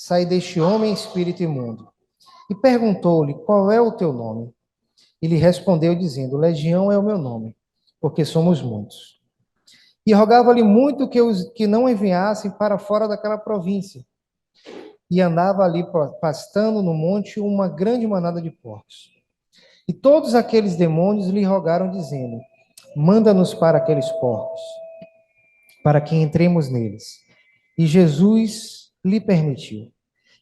sai deste homem espírito imundo. E perguntou-lhe, qual é o teu nome? Ele respondeu, dizendo, Legião é o meu nome, porque somos muitos. E rogava-lhe muito que não enviassem para fora daquela província. E andava ali pastando no monte uma grande manada de porcos. E todos aqueles demônios lhe rogaram, dizendo, manda-nos para aqueles porcos, para que entremos neles. E Jesus lhe permitiu.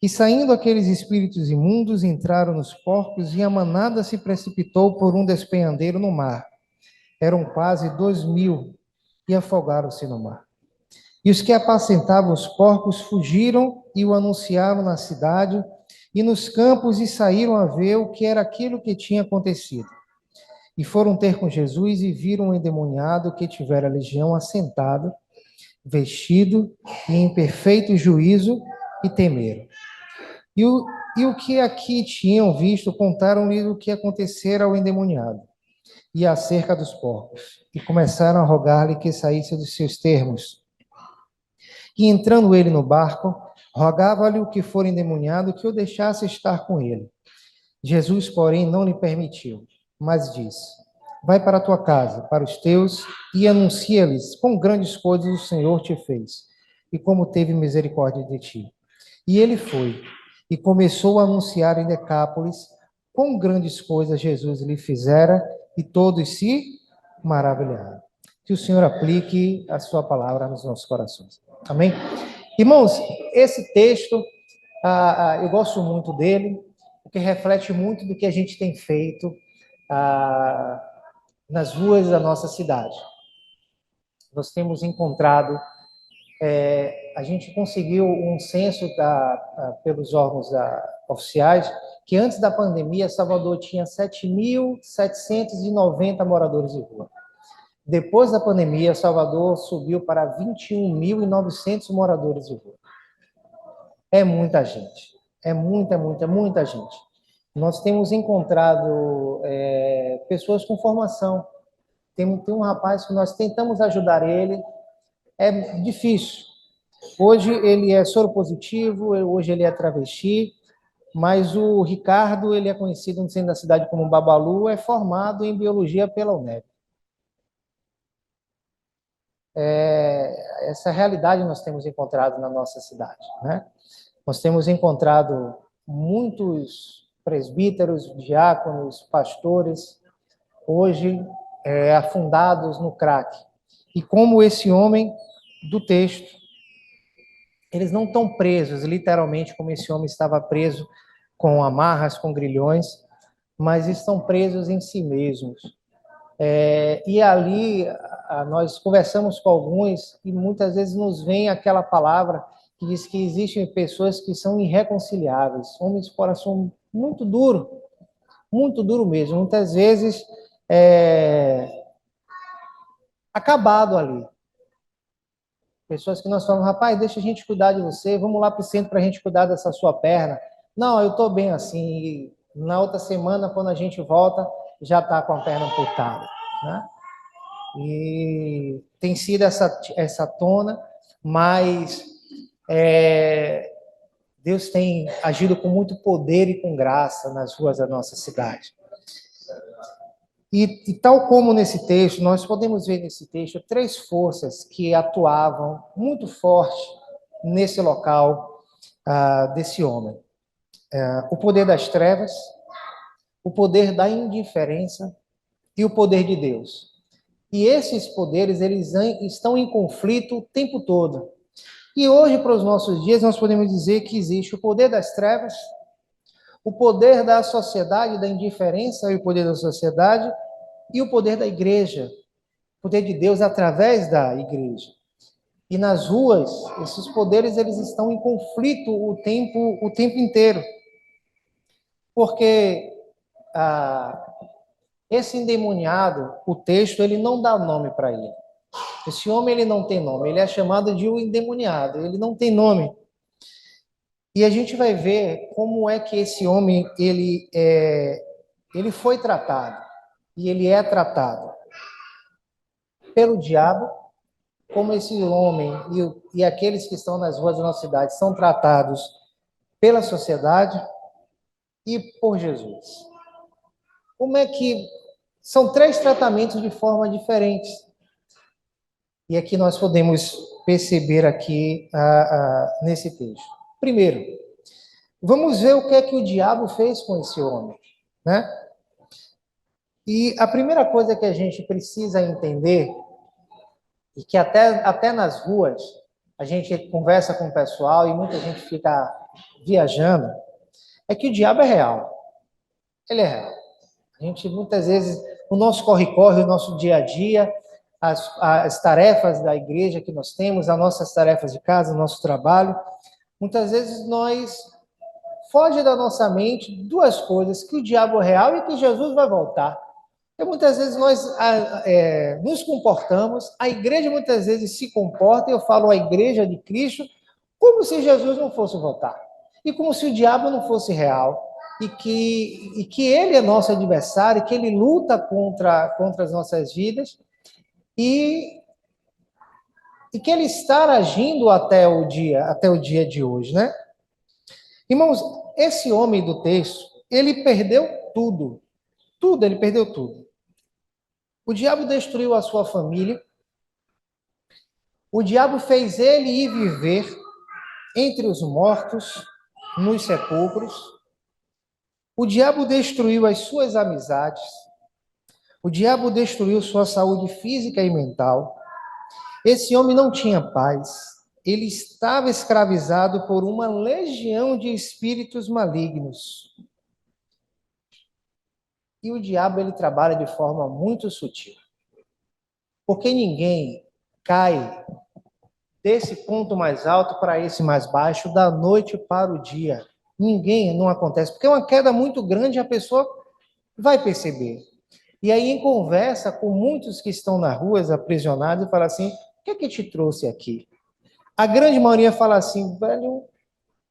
E saindo aqueles espíritos imundos, entraram nos porcos, e a manada se precipitou por um despenhadeiro no mar. Eram quase 2.000, e afogaram-se no mar. E os que apacentavam os porcos fugiram e o anunciaram na cidade e nos campos, e saíram a ver o que era aquilo que tinha acontecido. E foram ter com Jesus e viram um endemoniado que tivera legião assentado, vestido e em perfeito juízo, e temeram. E o que aqui tinham visto, contaram-lhe o que acontecera ao endemoniado e acerca dos porcos. E começaram a rogar-lhe que saísse dos seus termos. E entrando ele no barco, rogava-lhe o que for endemoniado que o deixasse estar com ele. Jesus, porém, não lhe permitiu, mas disse, vai para a tua casa, para os teus, e anuncia-lhes quão grandes coisas o Senhor te fez, e como teve misericórdia de ti. E ele foi, e começou a anunciar em Decápolis quão grandes coisas Jesus lhe fizera, e todos se maravilharam. Que o Senhor aplique a sua palavra nos nossos corações. Amém? Irmãos, esse texto, eu gosto muito dele, porque reflete muito do que a gente tem feito nas ruas da nossa cidade. Nós temos encontrado, a gente conseguiu um censo pelos órgãos oficiais, que antes da pandemia, Salvador tinha 7.790 moradores de rua. Depois da pandemia, Salvador subiu para 21.900 moradores de rua. É muita gente. É muita gente. Nós temos encontrado pessoas com formação. Tem um rapaz que nós tentamos ajudar ele. É difícil. Hoje ele é soropositivo, hoje ele é travesti, mas o Ricardo, ele é conhecido no centro da cidade como Babalu, é formado em biologia pela UNEB. Essa realidade nós temos encontrado na nossa cidade, né? Nós temos encontrado muitos presbíteros, diáconos, pastores, hoje afundados no crack. E como esse homem do texto, eles não estão presos, literalmente, como esse homem estava preso com amarras, com grilhões, mas estão presos em si mesmos. E ali nós conversamos com alguns e muitas vezes nos vem aquela palavra que diz que existem pessoas que são irreconciliáveis, homens de coração muito duro mesmo, muitas vezes acabado ali. Pessoas que nós falamos, rapaz, deixa a gente cuidar de você, vamos lá para o centro para a gente cuidar dessa sua perna. Não, eu estou bem assim. E na outra semana, quando a gente volta, já está com a perna amputada, né? E tem sido essa tona, mas Deus tem agido com muito poder e com graça nas ruas da nossa cidade. E tal como nesse texto, nós podemos ver nesse texto 3 forças que atuavam muito forte nesse local desse homem. O poder das trevas, o poder da indiferença e o poder de Deus. E esses poderes, eles estão em conflito o tempo todo. E hoje, para os nossos dias, nós podemos dizer que existe o poder das trevas, o poder da sociedade, da indiferença e o poder da sociedade, e o poder da igreja, o poder de Deus através da igreja. E nas ruas, esses poderes eles estão em conflito o tempo inteiro. Porque esse endemoniado, o texto, ele não dá nome para ele. Esse homem, ele não tem nome, ele é chamado de um endemoniado, ele não tem nome. E a gente vai ver como é que esse homem, ele foi tratado, e ele é tratado pelo diabo, como esse homem e aqueles que estão nas ruas da nossa cidade são tratados pela sociedade e por Jesus. Como é que são três tratamentos de forma diferentes? E aqui nós podemos perceber aqui nesse texto. Primeiro, vamos ver o que é que o diabo fez com esse homem, né? E a primeira coisa que a gente precisa entender, e que até nas ruas a gente conversa com o pessoal e muita gente fica viajando, é que o diabo é real. Ele é real. A gente, muitas vezes, o nosso corre-corre, o nosso dia a dia, as tarefas da igreja que nós temos, as nossas tarefas de casa, o nosso trabalho, muitas vezes nós foge da nossa mente duas coisas, que o diabo é real e que Jesus vai voltar. E muitas vezes nós nos comportamos, a igreja muitas vezes se comporta, eu falo a igreja de Cristo, como se Jesus não fosse voltar. E como se o diabo não fosse real. E que ele é nosso adversário, que ele luta contra as nossas vidas, e que ele está agindo até o dia de hoje, né? Irmãos, esse homem do texto, ele perdeu tudo. Tudo, ele perdeu tudo. O diabo destruiu a sua família. O diabo fez ele ir viver entre os mortos, nos sepulcros. O diabo destruiu as suas amizades. O diabo destruiu sua saúde física e mental. Esse homem não tinha paz. Ele estava escravizado por uma legião de espíritos malignos. E o diabo, ele trabalha de forma muito sutil. Porque ninguém cai desse ponto mais alto para esse mais baixo, da noite para o dia. Ninguém, não acontece. Porque é uma queda muito grande, a pessoa vai perceber. E aí, em conversa com muitos que estão nas ruas aprisionados, fala assim, o que é que te trouxe aqui? A grande maioria fala assim, velho,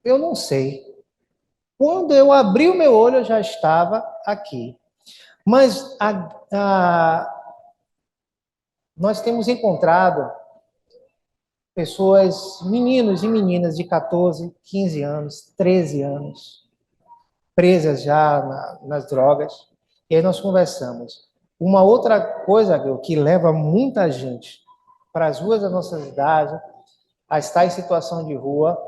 eu não sei. Quando eu abri o meu olho, eu já estava aqui. Mas nós temos encontrado pessoas, meninos e meninas de 14, 15 anos, 13 anos, presas já nas drogas. E aí nós conversamos. Uma outra coisa, que leva muita gente para as ruas da nossa cidade, a estar em situação de rua,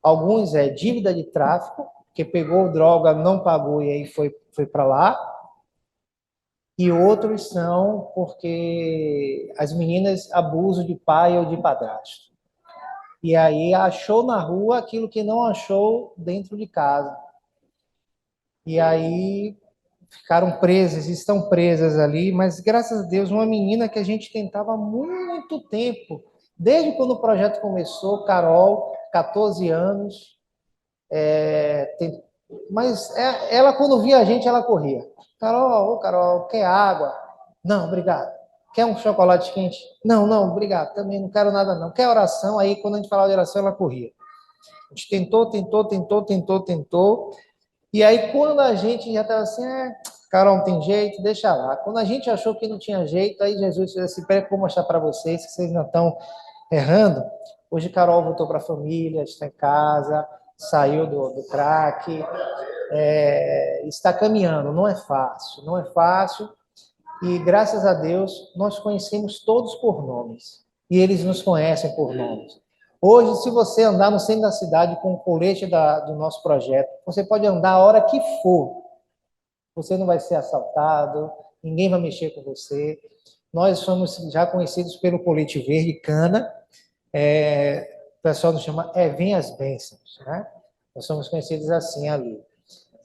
alguns é dívida de tráfico, que pegou droga, não pagou e aí foi para lá. E outros são porque as meninas abusam de pai ou de padrasto. E aí achou na rua aquilo que não achou dentro de casa. E aí ficaram presas, estão presas ali, mas graças a Deus, uma menina que a gente tentava há muito tempo, desde quando o projeto começou, Carol, 14 anos, mas ela quando via a gente, ela corria. Carol, Carol, quer água? Não, obrigado. Quer um chocolate quente? Não, não, obrigado. Também não quero nada não. Quer oração? Aí quando a gente falava de oração, ela corria. A gente tentou. E aí quando a gente já estava assim, Carol, não tem jeito, deixa lá. Quando a gente achou que não tinha jeito, aí Jesus disse assim, peraí que eu vou mostrar para vocês, que vocês não estão errando. Hoje Carol voltou para a família, está em casa, saiu do crack, está caminhando, não é fácil, e graças a Deus nós conhecemos todos por nomes, e eles nos conhecem por nomes. Hoje, se você andar no centro da cidade com o colete do nosso projeto, você pode andar a hora que for, você não vai ser assaltado, ninguém vai mexer com você. Nós somos já conhecidos pelo colete verde, cana, o pessoal nos chama Vem as Bênçãos, né? Nós somos conhecidos assim ali.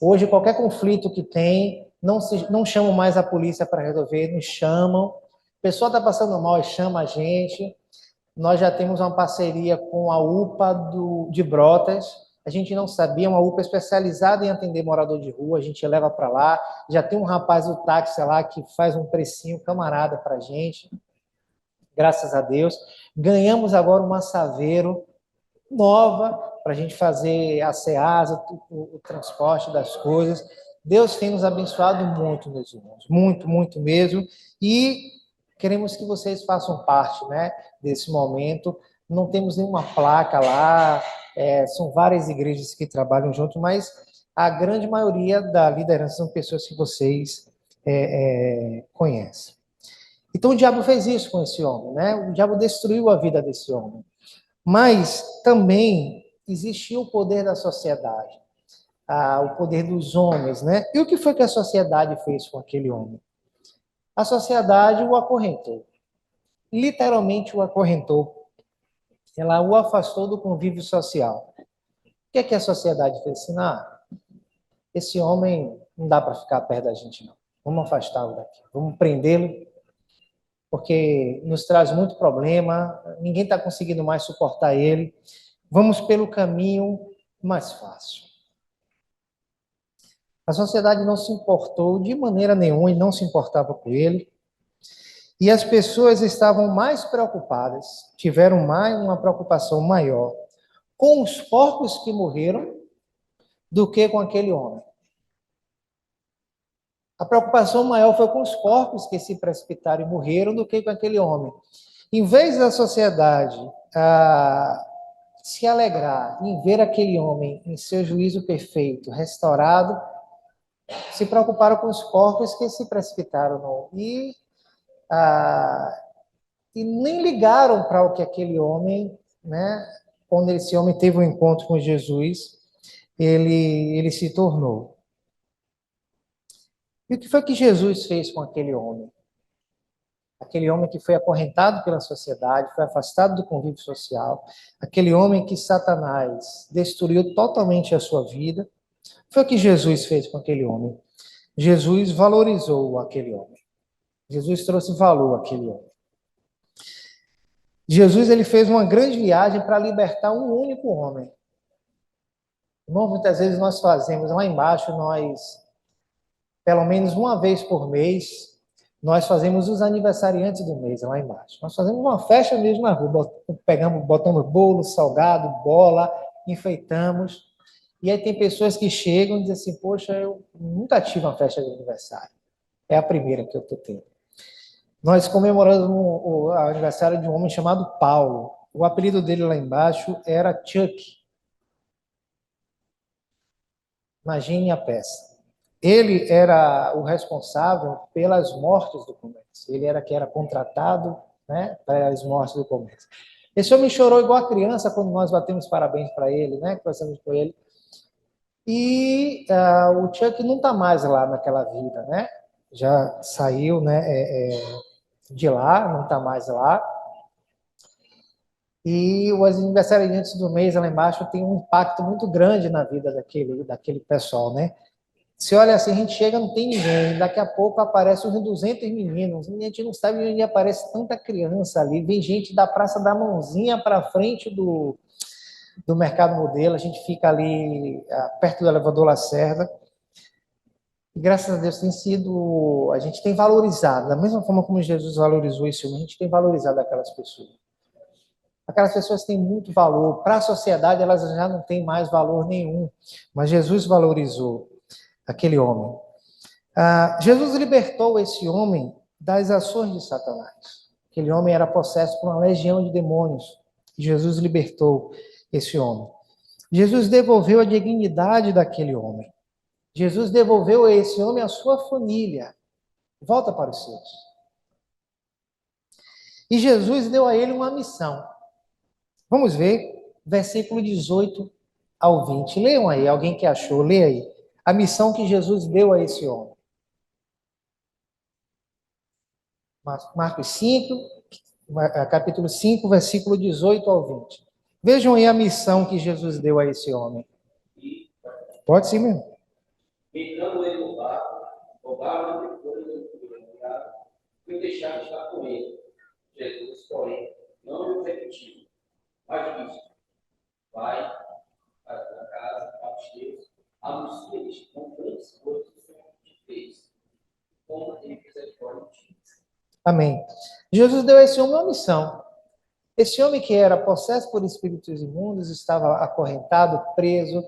Hoje, qualquer conflito que tem, não chamam mais a polícia para resolver, nos chamam. O pessoal está passando mal e chama a gente. Nós já temos uma parceria com a UPA de Brotas. A gente não sabia, uma UPA especializada em atender morador de rua. A gente leva para lá. Já tem um rapaz do táxi lá que faz um precinho camarada para a gente. Graças a Deus. Ganhamos agora uma Saveiro nova para a gente fazer a SEASA, o transporte das coisas. Deus tem nos abençoado muito, meus irmãos, muito, muito mesmo, e queremos que vocês façam parte, né, desse momento. não temos nenhuma placa lá, são várias igrejas que trabalham junto, mas a grande maioria da liderança são pessoas que vocês conhecem. Então o diabo fez isso com esse homem, né? O diabo destruiu a vida desse homem. Mas também existia o poder da sociedade, o poder dos homens, né? E o que foi que a sociedade fez com aquele homem? A sociedade o acorrentou, literalmente o acorrentou. Ela o afastou do convívio social. O que é que a sociedade fez? Assim, esse homem não dá para ficar perto da gente, não. Vamos afastá-lo daqui, vamos prendê-lo, porque nos traz muito problema, ninguém está conseguindo mais suportar ele. Vamos pelo caminho mais fácil. A sociedade não se importou de maneira nenhuma e não se importava com ele. E as pessoas estavam mais preocupadas, tiveram uma preocupação maior com os porcos que morreram do que com aquele homem. A preocupação maior foi com os porcos que se precipitaram e morreram do que com aquele homem. Em vez da sociedade se alegrar em ver aquele homem em seu juízo perfeito, restaurado, se preocuparam com os porcos que se precipitaram e nem ligaram para o que aquele homem, né, quando esse homem teve um encontro com Jesus, ele se tornou. E o que foi que Jesus fez com aquele homem? Aquele homem que foi acorrentado pela sociedade, foi afastado do convívio social, aquele homem que Satanás destruiu totalmente a sua vida. Foi o que Jesus fez com aquele homem. Jesus valorizou aquele homem. Jesus trouxe valor àquele homem. Jesus ele fez uma grande viagem para libertar um único homem. Muitas vezes nós fazemos lá embaixo, pelo menos uma vez por mês, nós fazemos os aniversariantes do mês lá embaixo. Nós fazemos uma festa mesmo na rua, botamos bolo, salgado, bola, enfeitamos. E aí tem pessoas que chegam e dizem assim, poxa, eu nunca tive uma festa de aniversário. É a primeira que eu estou tendo. Nós comemoramos o aniversário de um homem chamado Paulo. O apelido dele lá embaixo era Chuck. Imagine a peça. Ele era o responsável pelas mortes do comércio. Ele era que era contratado, né, para as mortes do comércio. Esse homem chorou igual a criança quando nós batemos parabéns para ele, né, conversamos com ele. E o Chuck não está mais lá naquela vida, né? Já saiu, né, de lá, não está mais lá. E os aniversariantes do mês lá embaixo tem um impacto muito grande na vida daquele pessoal, né? Se olha assim, a gente chega, não tem ninguém, daqui a pouco aparecem uns 200 meninos, a gente não sabe onde aparece tanta criança ali, vem gente da Praça da Mãozinha para frente do Mercado Modelo, a gente fica ali perto do elevador Lacerda, e graças a Deus a gente tem valorizado, da mesma forma como Jesus valorizou esse homem, a gente tem valorizado aquelas pessoas. Aquelas pessoas têm muito valor, para a sociedade elas já não têm mais valor nenhum, mas Jesus valorizou aquele homem. Jesus libertou esse homem das ações de Satanás. Aquele homem era possesso por uma legião de demônios. Jesus libertou esse homem. Jesus devolveu a dignidade daquele homem. Jesus devolveu a esse homem a sua família. Volta para os seus. E Jesus deu a ele uma missão. Vamos ver, versículo 18 ao 20. Leiam aí, alguém que achou, leia aí. A missão que Jesus deu a esse homem. Marcos 5, capítulo 5, versículo 18 ao 20. Vejam aí a missão que Jesus deu a esse homem. Pode sim mesmo. Entrando ele no barco, roubaram depois e o deixaram estar com ele. Jesus, porém, não lhe repetiu, mas disse: vai para a casa, para os teus, anuncia-lhes com grandes coisas que o Senhor te fez, como ele misericórdia de ti. Amém. Jesus deu a esse homem uma missão. Esse homem que era possesso por espíritos imundos, estava acorrentado, preso,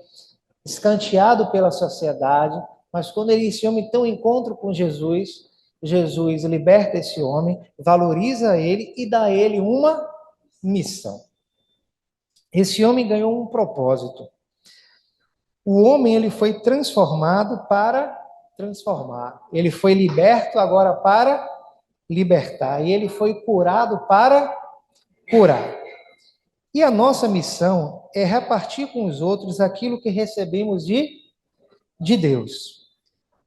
escanteado pela sociedade, mas quando esse homem tem um encontro com Jesus, Jesus liberta esse homem, valoriza ele e dá a ele uma missão. Esse homem ganhou um propósito. O homem, ele foi transformado para transformar. Ele foi liberto agora para libertar. E ele foi curado para curar. E a nossa missão é repartir com os outros aquilo que recebemos de Deus.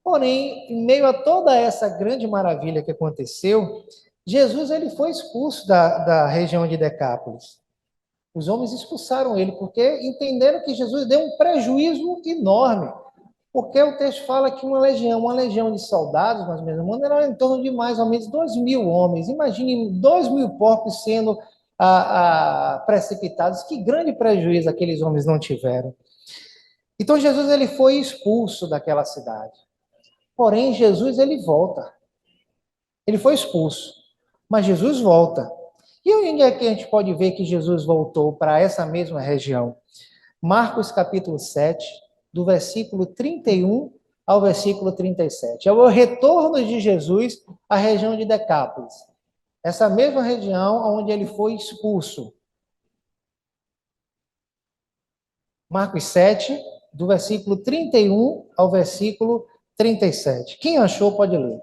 Porém, em meio a toda essa grande maravilha que aconteceu, Jesus ele foi expulso da região de Decápolis. Os homens expulsaram ele porque entenderam que Jesus deu um prejuízo enorme. Porque o texto fala que uma legião de soldados, mais ou menos, era em torno de mais ou menos 2.000 homens. Imagine 2.000 porcos sendo precipitados. Que grande prejuízo aqueles homens não tiveram. Então Jesus ele foi expulso daquela cidade. Porém, Jesus ele volta. Ele foi expulso, mas Jesus volta. E onde é que a gente pode ver que Jesus voltou para essa mesma região? Marcos capítulo 7, do versículo 31 ao versículo 37. É o retorno de Jesus à região de Decápolis. Essa mesma região onde ele foi expulso. Marcos 7, do versículo 31 ao versículo 37. Quem achou pode ler.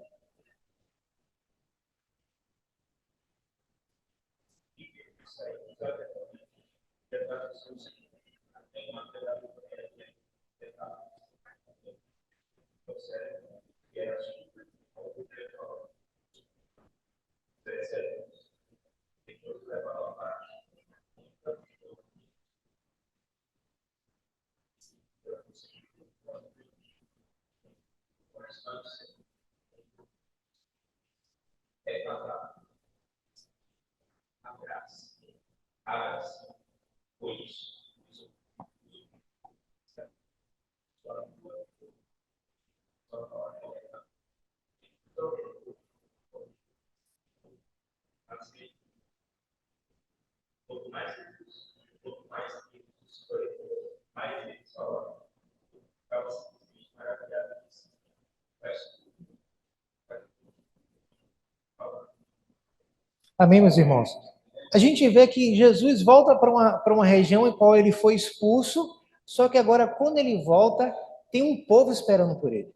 Amém, meus irmãos? A gente vê que Jesus volta para uma região em qual ele foi expulso, só que agora, quando ele volta, tem um povo esperando por ele.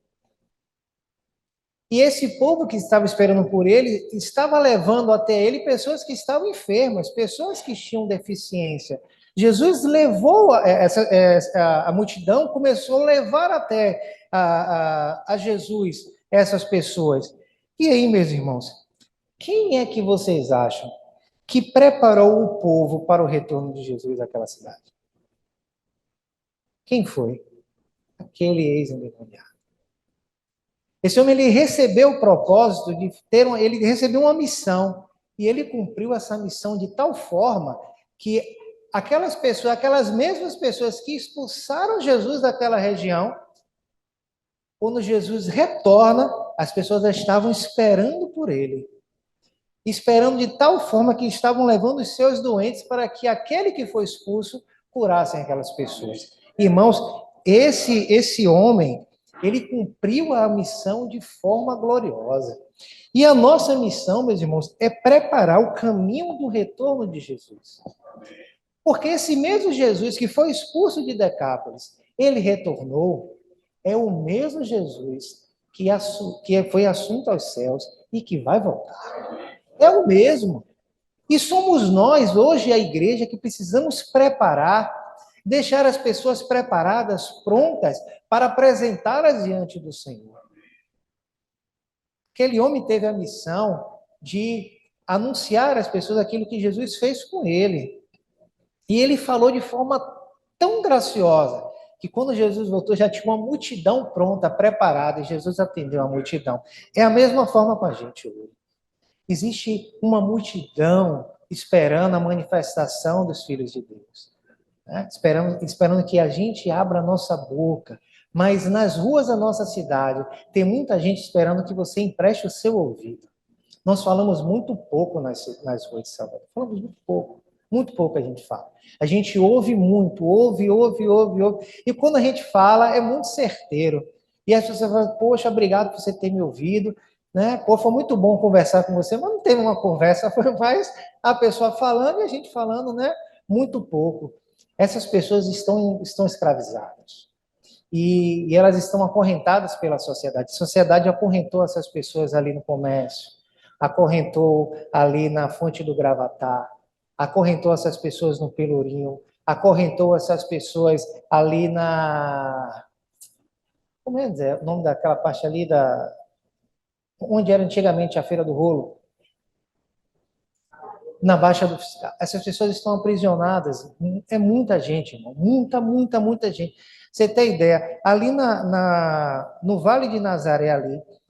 E esse povo que estava esperando por ele, estava levando até ele pessoas que estavam enfermas, pessoas que tinham deficiência. Jesus levou a multidão, começou a levar até a Jesus essas pessoas. E aí, meus irmãos, quem é que vocês acham que preparou o povo para o retorno de Jesus àquela cidade? Quem foi? Aquele ex-endemoniado. Esse homem ele recebeu o propósito de ele recebeu uma missão e ele cumpriu essa missão de tal forma que aquelas mesmas pessoas que expulsaram Jesus daquela região, quando Jesus retorna, as pessoas já estavam esperando por ele. Esperando de tal forma que estavam levando os seus doentes para que aquele que foi expulso curassem aquelas pessoas. Irmãos, esse homem, ele cumpriu a missão de forma gloriosa. E a nossa missão, meus irmãos, é preparar o caminho do retorno de Jesus. Porque esse mesmo Jesus que foi expulso de Decápolis, ele retornou, é o mesmo Jesus que foi assunto aos céus e que vai voltar. É o mesmo. E somos nós, hoje, a igreja, que precisamos preparar, deixar as pessoas preparadas, prontas, para apresentá-las diante do Senhor. Aquele homem teve a missão de anunciar às pessoas aquilo que Jesus fez com ele. E ele falou de forma tão graciosa, que quando Jesus voltou, já tinha uma multidão pronta, preparada, e Jesus atendeu a multidão. É a mesma forma com a gente hoje. Existe uma multidão esperando a manifestação dos filhos de Deus. Né? Esperando que a gente abra a nossa boca. Mas nas ruas da nossa cidade, tem muita gente esperando que você empreste o seu ouvido. Nós falamos muito pouco nas ruas de Salvador. Falamos muito pouco a gente fala. A gente ouve muito, ouve. E quando a gente fala, é muito certeiro. E as pessoas falam, poxa, obrigado por você ter me ouvido. Né? Pô, foi muito bom conversar com você, mas não teve uma conversa, foi mais a pessoa falando e a gente falando, né? Muito pouco. Essas pessoas estão escravizadas. E elas estão acorrentadas pela sociedade. A sociedade acorrentou essas pessoas ali no comércio, acorrentou ali na Fonte do Gravatá, acorrentou essas pessoas no Pelourinho, acorrentou essas pessoas ali na... Como é o nome daquela parte ali onde era antigamente a Feira do Rolo? Na Baixa do Fiscal. Essas pessoas estão aprisionadas. É muita gente, irmão. Muita gente. Você tem ideia? Ali no Vale de Nazaré,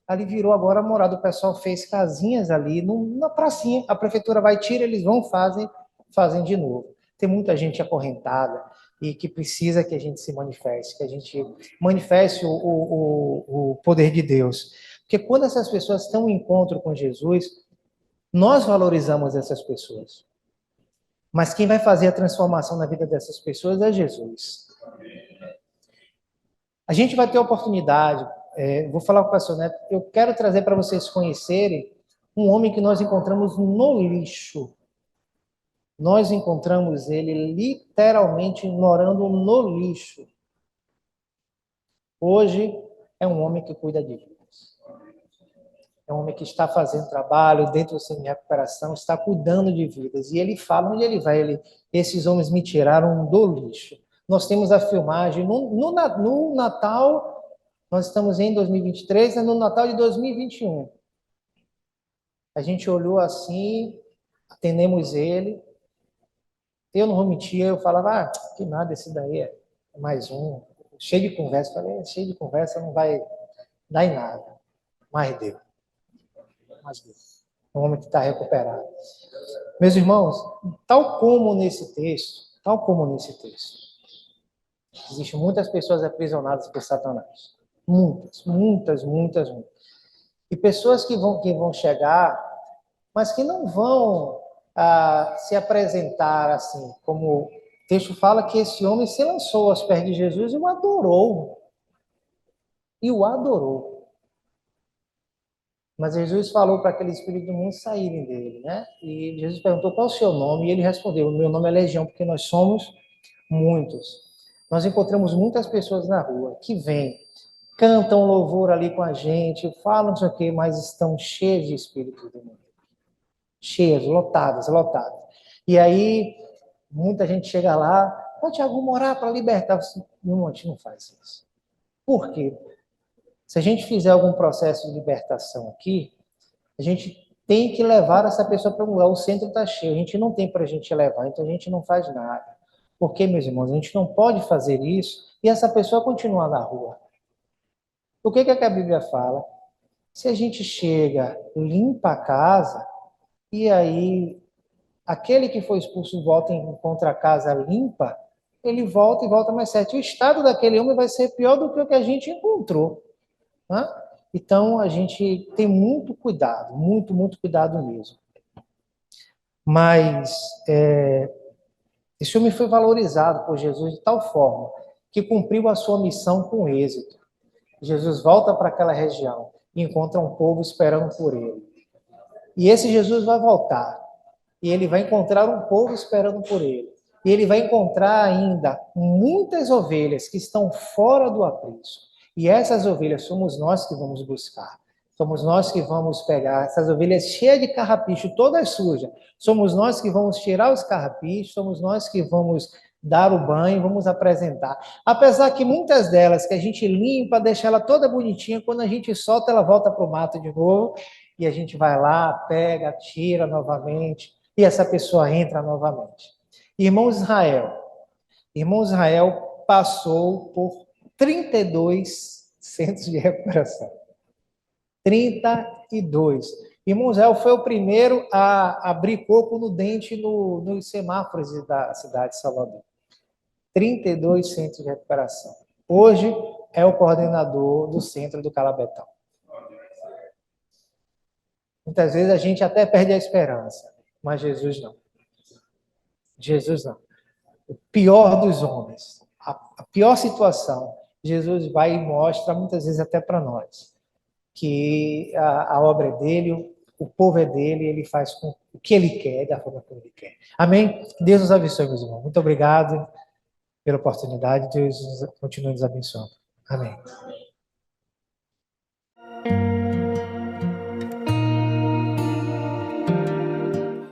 ali virou agora morada. O pessoal fez casinhas ali, na pracinha. A prefeitura vai, tira, eles vão, fazem de novo. Tem muita gente acorrentada e que precisa que a gente se manifeste, que a gente manifeste o poder de Deus. Porque quando essas pessoas têm um encontro com Jesus, nós valorizamos essas pessoas. Mas quem vai fazer a transformação na vida dessas pessoas é Jesus. A gente vai ter oportunidade, vou falar com o pastor Neto, eu quero trazer para vocês conhecerem um homem que nós encontramos no lixo. Nós encontramos ele literalmente morando no lixo. Hoje é um homem que cuida de vidas. É um homem que está fazendo trabalho dentro do centro de recuperação, está cuidando de vidas. E ele fala, onde ele vai, esses homens me tiraram do lixo. Nós temos a filmagem no Natal, nós estamos em 2023, no Natal de 2021. A gente olhou assim, atendemos ele. Eu não vou mentir, eu falava, que nada, esse daí é mais um. Cheio de conversa. Falei, cheio de conversa não vai dar em nada. Mas deu. Um homem que está recuperado. Meus irmãos, tal como nesse texto, existem muitas pessoas aprisionadas por Satanás. Muitas. E pessoas que vão chegar, mas que não vão se apresentar assim, como o texto fala que esse homem se lançou aos pés de Jesus e o adorou. Mas Jesus falou para aquele espírito do mundo saírem dele, né? E Jesus perguntou qual é o seu nome, e ele respondeu, meu nome é Legião, porque nós somos muitos. Nós encontramos muitas pessoas na rua que vêm, cantam louvor ali com a gente, falam não sei o quê, mas estão cheias de espírito do mundo. Cheias, lotadas. E aí, muita gente chega lá, Tiago, vamos orar para libertar. Não, a gente não faz isso. Por quê? Se a gente fizer algum processo de libertação aqui, a gente tem que levar essa pessoa para um lugar. O centro está cheio, a gente não tem para a gente levar, então a gente não faz nada. Porque, meus irmãos, a gente não pode fazer isso e essa pessoa continuar na rua. O que a Bíblia fala? Se a gente chega, limpa a casa, e aí aquele que foi expulso volta e encontra a casa limpa, ele volta e volta mais certo. E o estado daquele homem vai ser pior do que o que a gente encontrou. Né? Então, a gente tem muito cuidado, muito cuidado mesmo. Mas esse homem foi valorizado por Jesus de tal forma que cumpriu a sua missão com êxito. Jesus volta para aquela região e encontra um povo esperando por ele. E esse Jesus vai voltar e ele vai encontrar um povo esperando por ele. E ele vai encontrar ainda muitas ovelhas que estão fora do aprisco. E essas ovelhas somos nós que vamos buscar. Somos nós que vamos pegar essas ovelhas cheias de carrapicho, todas sujas. Somos nós que vamos tirar os carrapichos, somos nós que vamos dar o banho, vamos apresentar. Apesar que muitas delas que a gente limpa, deixa ela toda bonitinha, quando a gente solta, ela volta para o mato de novo, e a gente vai lá, pega, tira novamente, e essa pessoa entra novamente. Irmão Israel passou por 32 centros de recuperação. 32. Irmão Israel foi o primeiro a abrir coco no dente nos semáforos da cidade de Salvador. 32 centros de recuperação. Hoje é o coordenador do centro do Calabetão. Muitas vezes a gente até perde a esperança, mas Jesus não. Jesus não. O pior dos homens, a pior situação, Jesus vai e mostra, muitas vezes até para nós, que a obra é dele, o povo é dele, ele faz com o que ele quer, da forma como ele quer. Amém? Deus nos abençoe, meus irmãos. Muito obrigado. pela oportunidade. Deus continue nos abençoando. Amém.